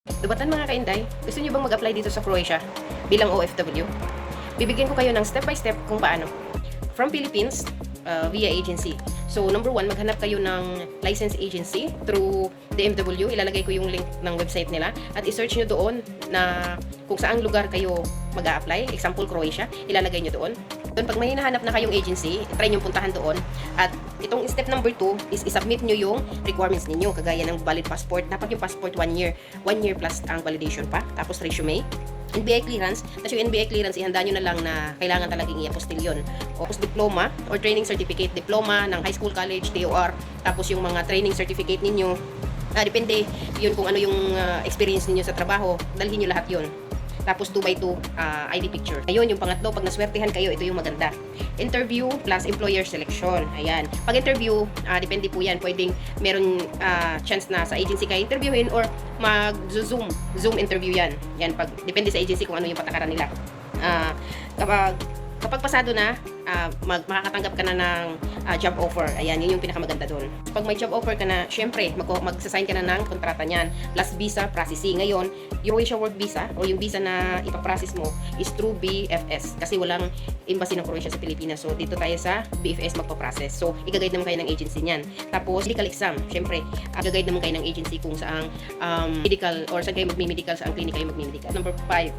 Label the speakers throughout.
Speaker 1: Lubatan mga kainday, gusto niyo bang mag-apply dito sa Croatia bilang OFW? Bibigyan ko kayo ng step by step kung paano. From Philippines, via agency. So, number one, maghanap kayo ng license agency through DMW. Ilalagay ko yung link ng website nila at i-search nyo doon na kung saang lugar kayo mag-a-apply. Example, Croatia. Ilalagay nyo doon. Doon, pag may hinahanap na kayong agency, try nyo puntahan doon. At itong step number 2 is i-submit nyo yung requirements ninyo. Kagaya ng valid passport. Dapat yung passport 1 year. 1 year plus ang validation pa. Tapos resume. NBI clearance, tapos yung NBI clearance, ihanda nyo na lang na kailangan talagang i-apostil yun. O diploma or training certificate, diploma ng high school, college, TOR, tapos yung mga training certificate ninyo, depende yun kung ano yung experience ninyo sa trabaho, dalhin nyo lahat yun. Tapos 2x2 ID picture. Ayun, yung pangatlo, pag naswertehan kayo, ito yung maganda. Interview plus employer selection. Ayan. Pag interview, depende po yan. Pwedeng meron chance na sa agency kayo interviewin or Zoom interview yan. Yan, depende sa agency kung ano yung patakaran nila. Kapag pasado na, makakatanggap ka na ng job offer. Ayan, yun yung pinakamaganda doon. Pag may job offer ka na, syempre, magsasign ka na ng kontrata niyan. Plus visa processing. Ngayon, yung Croatia work visa o yung visa na ipaprocess mo is through BFS. Kasi walang embassy ng Croatia sa Pilipinas. So, dito tayo sa BFS magpaprocess. So, i-guide naman kayo ng agency niyan. Tapos, medical exam. Syempre, i-guide naman kayo ng agency kung saang medical or saan kayo magmi-medical, saan clinic kayo magmi-medical. Number 5.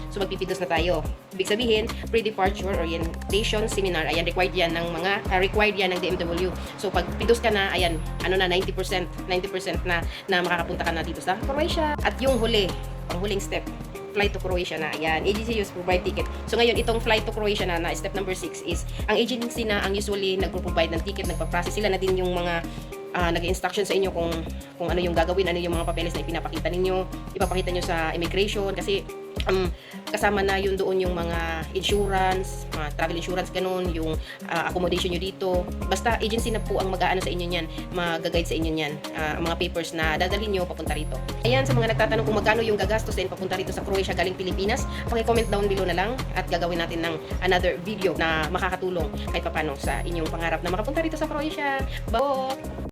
Speaker 1: So, magpipidos na tayo. Ibig sabihin, pre-departure orientation seminar. Ayan, required yan ng required yan ng DMW. So, pag pidos ka na, ayan, 90% na makakapunta ka na dito sa Croatia. At yung ang huling step, flight to Croatia na. Ayan, agency use provide ticket. So, ngayon, itong flight to Croatia na step number 6 is, ang agency na ang usually nagpo-provide ng ticket, nagpa-process sila na din yung mga nag-instruction sa inyo kung ano yung gagawin, ano yung mga papeles na ipinapakita ninyo, ipapakita nyo sa immigration kasi kasama na yun doon yung mga insurance, travel insurance, ganun, yung accommodation nyo dito. Basta agency na po ang mag-aano sa inyo niyan, mag-guide sa inyo niyan, mga papers na dadalhin nyo papunta rito. Ayan, sa mga nagtatanong kung magkano yung gagastusin papunta rito sa Croatia galing Pilipinas, paki-comment down below na lang at gagawin natin ng another video na makakatulong kahit papano sa inyong pangarap na makapunta rito sa Croatia. Bye!